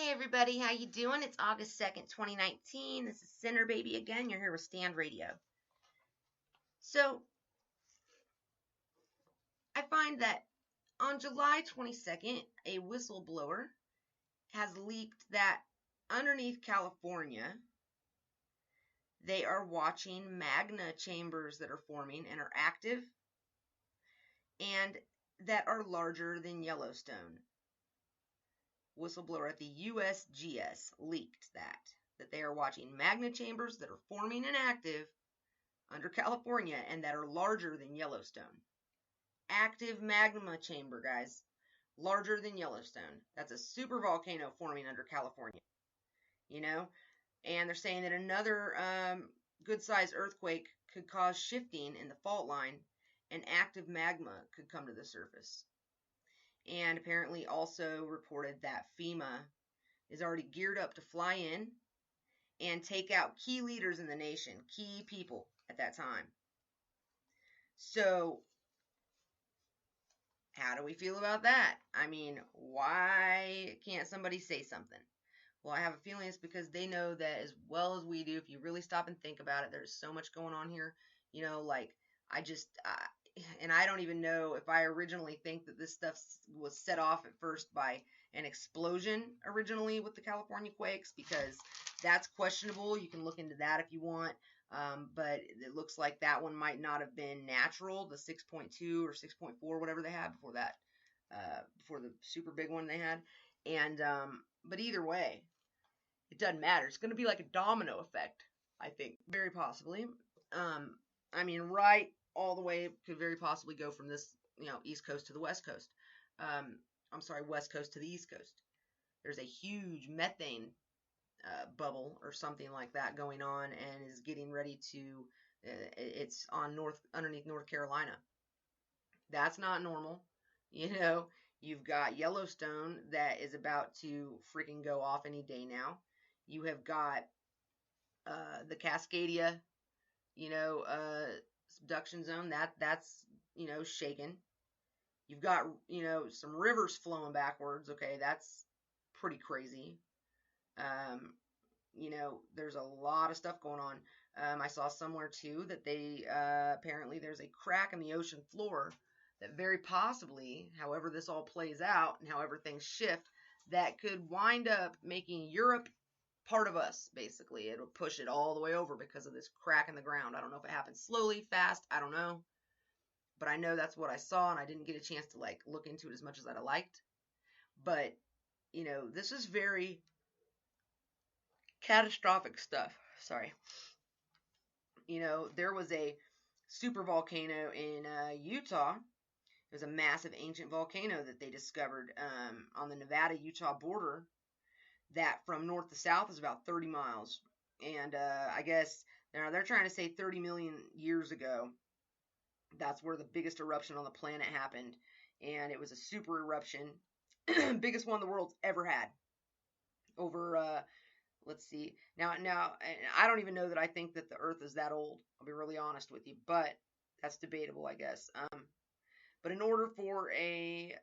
Hey everybody, how you doing? It's August 2nd, 2019. This is Center Baby again. You're here with Stand Radio. So, I find that on July 22nd, a whistleblower has leaked that underneath California, they are watching magma chambers that are forming and are active and that are larger than Yellowstone. Whistleblower at the USGS leaked that they are watching magma chambers that are forming and active under California and that are larger than Yellowstone. Active magma chamber, guys. Larger than Yellowstone. That's a super volcano forming under California. You know? And they're saying that another good-sized earthquake could cause shifting in the fault line and active magma could come to the surface. And apparently also reported that FEMA is already geared up to fly in and take out key leaders in the nation, key people at that time. So, how do we feel about that? I mean, why can't somebody say something? Well, I have a feeling it's because they know that as well as we do, if you really stop and think about it, there's so much going on here. You know, like, and I don't even know if I originally think that this stuff was set off at first by an explosion originally with the California quakes, because that's questionable. You can look into that if you want. But it looks like that one might not have been natural, the 6.2 or 6.4, whatever they had before that, before the super big one they had. And, but either way, it doesn't matter. It's going to be like a domino effect, I think, very possibly. I mean, right all the way could very possibly go from this, East Coast to the West Coast. I'm sorry, West Coast to the East Coast. There's a huge methane bubble or something like that going on and is getting ready to, it's on underneath North Carolina. That's not normal. You've got Yellowstone that is about to freaking go off any day now. You have got the Cascadia, subduction zone that's shaken. You've got some rivers flowing backwards. Okay, that's pretty crazy. There's a lot of stuff going on. I saw somewhere too that they apparently there's a crack in the ocean floor that very possibly, however this all plays out and however things shift, that could wind up making Europe part of us, basically. It'll push it all the way over because of this crack in the ground. I don't know if it happens slowly, fast, I don't know. But I know that's what I saw, and I didn't get a chance to look into it as much as I'd have liked. But, this is very catastrophic stuff. Sorry. There was a super volcano in Utah. It was a massive ancient volcano that they discovered on the Nevada-Utah border that from north to south is about 30 miles. And I guess they're trying to say 30 million years ago, that's where the biggest eruption on the planet happened. And it was a super eruption, biggest one the world's ever had. Over, let's see, now, I don't even know that I think that the Earth is that old. I'll be really honest with you, but that's debatable, I guess. But in order for a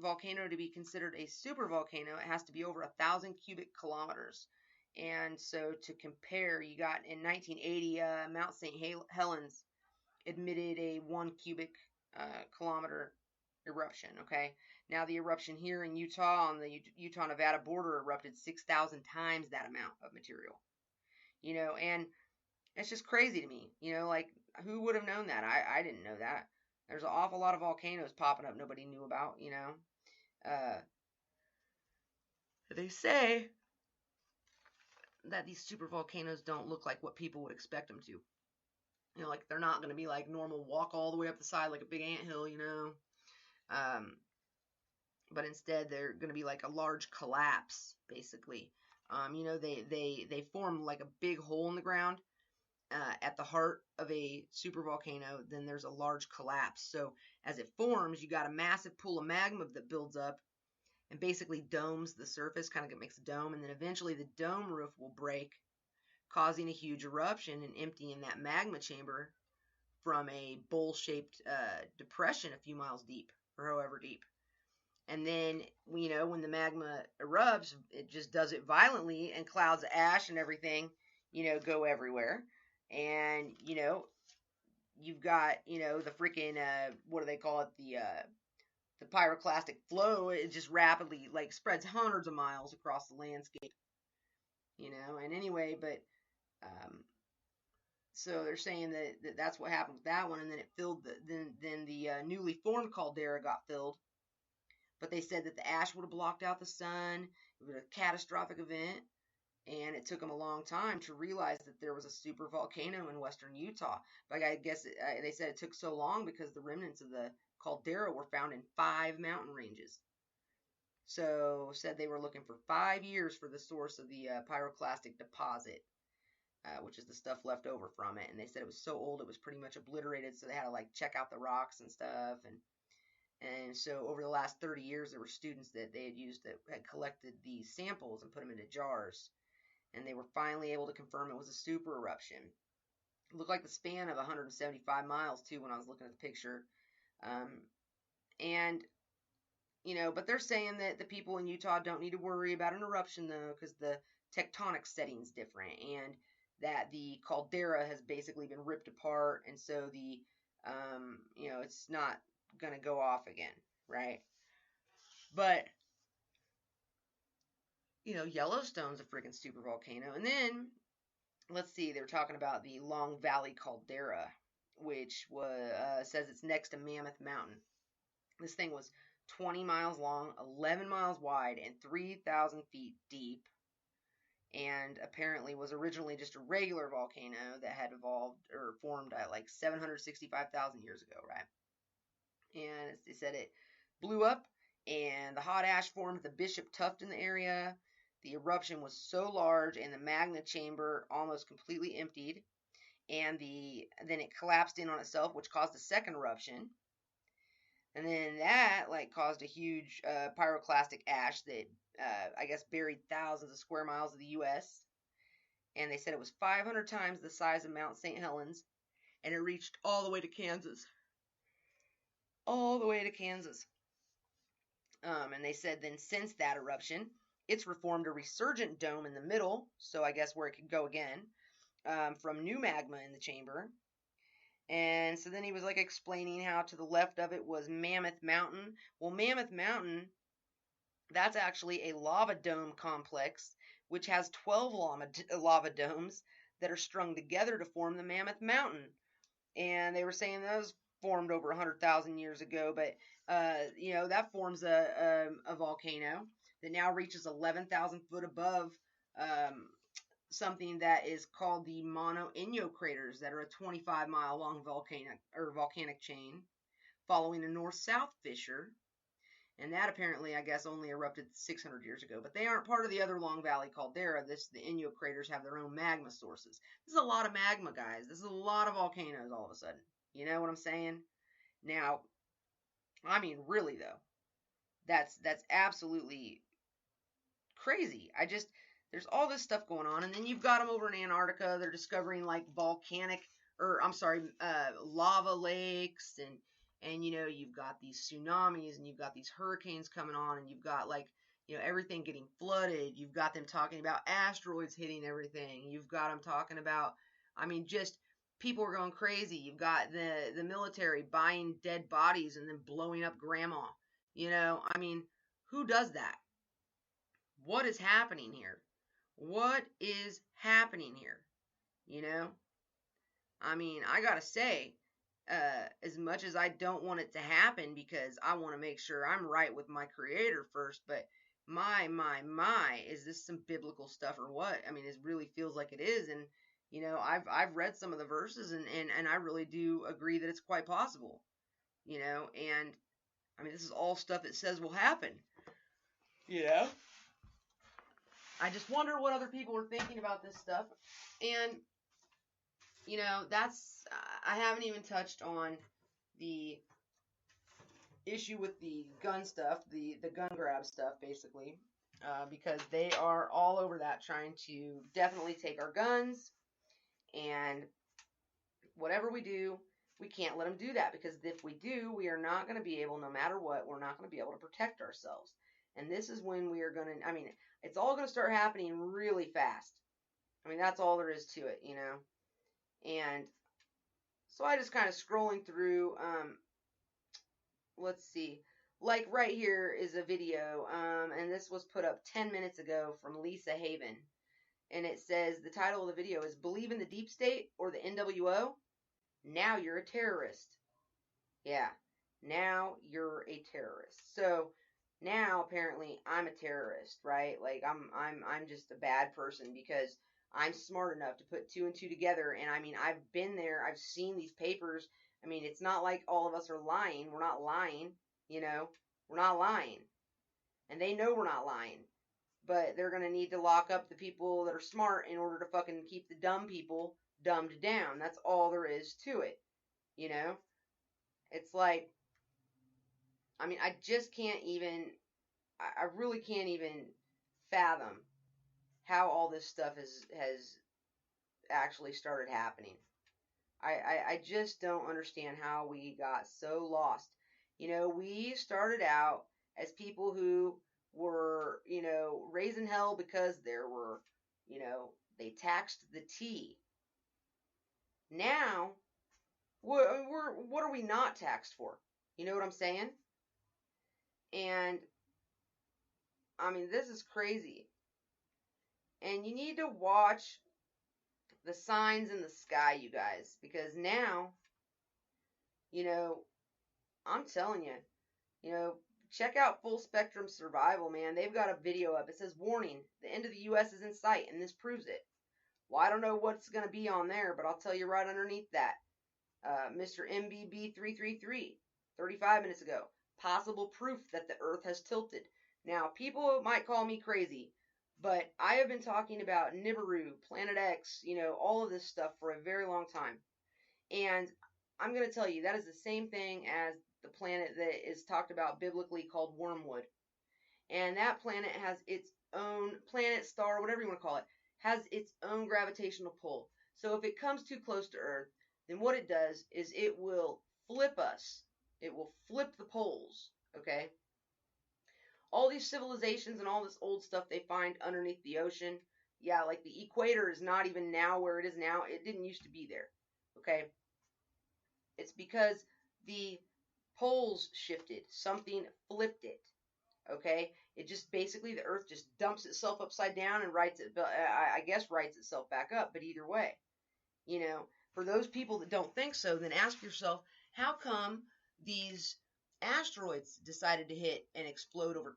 volcano to be considered a supervolcano, it has to be over 1,000 cubic kilometers. And so to compare, you got in 1980, Mount St. Helens admitted a 1 cubic kilometer eruption. Okay, now the eruption here in Utah on the Utah-Nevada border erupted 6,000 times that amount of material. And it's just crazy to me. Who would have known that? I didn't know that. There's an awful lot of volcanoes popping up nobody knew about, They say that these super volcanoes don't look like what people would expect them to. They're not going to be like normal, walk all the way up the side like a big anthill, But instead they're going to be like a large collapse, basically. They form like a big hole in the ground. At the heart of a supervolcano, then there's a large collapse. So as it forms, you got a massive pool of magma that builds up and basically domes the surface, kind of makes a dome, and then eventually the dome roof will break, causing a huge eruption and emptying that magma chamber from a bowl-shaped depression a few miles deep, or however deep. And then, you know, when the magma erupts, it just does it violently, and clouds of ash and everything, you know, go everywhere. And, you know, you've got, you know, the freaking, what do they call it? The pyroclastic flow. It just rapidly, like, spreads hundreds of miles across the landscape, you know. And anyway, but, so they're saying that that's what happened with that one. And then it filled then the newly formed caldera got filled. But they said that the ash would have blocked out the sun. It was a catastrophic event, and it took them a long time to realize that there was a super volcano in western Utah. But I guess they said it took so long because the remnants of the caldera were found in 5 mountain ranges. So said they were looking for 5 years for the source of the pyroclastic deposit, which is the stuff left over from it. And they said it was so old it was pretty much obliterated, so they had to like check out the rocks and stuff. And so over the last 30 years, there were students that they had used that had collected these samples and put them into jars. And they were finally able to confirm it was a super eruption. It looked like the span of 175 miles, too, when I was looking at the picture. And, you know, but they're saying that the people in Utah don't need to worry about an eruption, though, because the tectonic setting's different. And that the caldera has basically been ripped apart. And so the, you know, it's not going to go off again, right? But, you know, Yellowstone's a freaking super volcano. And then, let's see, they were talking about the Long Valley Caldera, which says it's next to Mammoth Mountain. This thing was 20 miles long, 11 miles wide, and 3,000 feet deep. And apparently was originally just a regular volcano that had evolved or formed at like 765,000 years ago, right? And they said it blew up, and the hot ash formed the Bishop Tuft in the area. The eruption was so large, and the magma chamber almost completely emptied, and then it collapsed in on itself, which caused a second eruption. And then that like caused a huge pyroclastic ash that I guess buried thousands of square miles of the U.S. And they said it was 500 times the size of Mount St. Helens, and it reached all the way to Kansas. All the way to Kansas. And they said then since that eruption, it's reformed a resurgent dome in the middle, so I guess where it could go again, from new magma in the chamber. And so then he was like explaining how to the left of it was Mammoth Mountain. Well, Mammoth Mountain, that's actually a lava dome complex, which has 12 lava domes that are strung together to form the Mammoth Mountain. And they were saying those formed over 100,000 years ago, but you know, that forms a volcano that now reaches 11,000 foot above something that is called the Mono Inyo craters, that are a 25-mile long volcanic chain following a north-south fissure. And that apparently, I guess, only erupted 600 years ago. But they aren't part of the other Long Valley caldera. The Inyo craters have their own magma sources. This is a lot of magma, guys. This is a lot of volcanoes all of a sudden. You know what I'm saying? Now, I mean, really, though, that's absolutely crazy. There's all this stuff going on. And then you've got them over in Antarctica. They're discovering, like, lava lakes, and you know, you've got these tsunamis, and you've got these hurricanes coming on, and you've got, like, you know, everything getting flooded. You've got them talking about asteroids hitting everything. You've got them talking about, I mean, just people are going crazy. You've got the military buying dead bodies and then blowing up grandma. You know, I mean, who does that? What is happening here? What is happening here? You know? I mean, I gotta say, as much as I don't want it to happen because I want to make sure I'm right with my creator first, but my, is this some biblical stuff or what? I mean, it really feels like it is. And, you know, I've read some of the verses, and I really do agree that it's quite possible, you know, and I mean, this is all stuff that says will happen, you know. I just wonder what other people are thinking about this stuff. And, you know, I haven't even touched on the issue with the gun stuff, the gun grab stuff, basically, because they are all over that, trying to definitely take our guns, and whatever we do, we can't let them do that, because if we do, we are not going to be able, no matter what, we're not going to be able to protect ourselves. And this is when we are going to, I mean, it's all going to start happening really fast. I mean, that's all there is to it, you know. And so I just kind of scrolling through, let's see, like right here is a video, and this was put up 10 minutes ago from Lisa Haven. And it says, the title of the video is, Believe in the Deep State or the NWO? Now you're a terrorist. Yeah, now you're a terrorist. So now apparently I'm a terrorist, right? Like I'm just a bad person because I'm smart enough to put two and two together. And I mean, I've been there, I've seen these papers. I mean, it's not like all of us are lying. We're not lying, you know. We're not lying. And they know we're not lying. But they're going to need to lock up the people that are smart in order to fucking keep the dumb people dumbed down. That's all there is to it, you know? It's like, I mean, I just can't even, I really can't even fathom how all this stuff has actually started happening. I just don't understand how we got so lost. You know, we started out as people who were, you know, raising hell because there were, you know, they taxed the tea. Now, what are we not taxed for? You know what I'm saying? And I mean, this is crazy. And you need to watch the signs in the sky, you guys, because now, you know, I'm telling you, you know, check out Full Spectrum Survival, man. They've got a video up. It says, warning, the end of the U.S. is in sight, and this proves it. Well, I don't know what's going to be on there, but I'll tell you right underneath that. Mr. MBB333, 35 minutes ago. Possible proof that the Earth has tilted. Now, people might call me crazy, but I have been talking about Nibiru, Planet X, you know, all of this stuff for a very long time. And I'm going to tell you, that is the same thing as the planet that is talked about biblically called Wormwood. And that planet has its own planet, star, whatever you want to call it, has its own gravitational pull. So if it comes too close to Earth, then what it does is it will flip us. It will flip the poles, okay? All these civilizations and all this old stuff they find underneath the ocean, yeah, like the equator is not even now where it is now. It didn't used to be there, okay? It's because the poles shifted. Something flipped it, okay? It just basically, the Earth just dumps itself upside down and writes it, I guess writes itself back up, but either way, you know, for those people that don't think so, then ask yourself, how come these asteroids decided to hit and explode over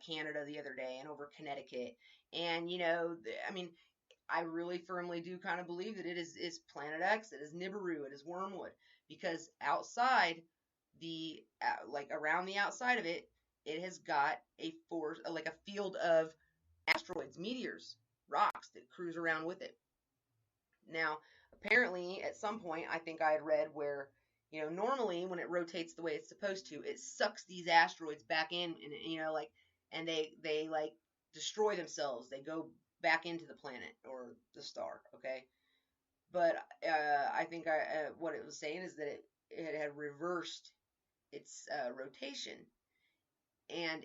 Canada the other day and over Connecticut? And, you know, I mean, I really firmly do kind of believe that it is Planet X, it is Nibiru, it is Wormwood, because outside the, like around the outside of it, it has got a force, like a field of asteroids, meteors, rocks that cruise around with it. Now, apparently, at some point, I think I had read where, you know, normally when it rotates the way it's supposed to, it sucks these asteroids back in, and you know, like, and they like destroy themselves. They go back into the planet or the star, okay? But I think what it was saying is that it had reversed its rotation, and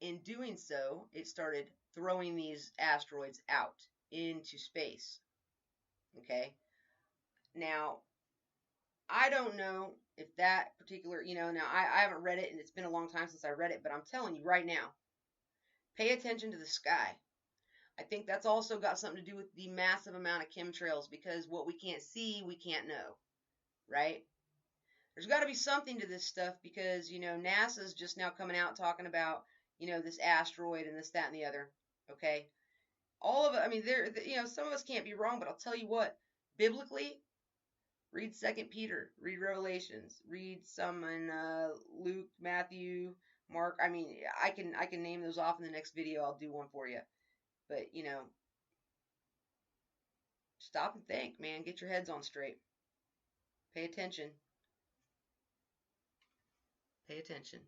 in doing so, it started throwing these asteroids out into space, okay? Now, I don't know if that particular, you know, now I haven't read it and it's been a long time since I read it, but I'm telling you right now, pay attention to the sky. I think that's also got something to do with the massive amount of chemtrails, because what we can't see, we can't know, right? There's got to be something to this stuff, because, you know, NASA's just now coming out talking about, you know, this asteroid and this, that, and the other, okay? All of it, I mean, you know, some of us can't be wrong, but I'll tell you what, biblically, read 2 Peter, read Revelations, read some in Luke, Matthew, Mark. I mean, I can name those off in the next video. I'll do one for you. But, you know, stop and think, man. Get your heads on straight. Pay attention. Pay attention.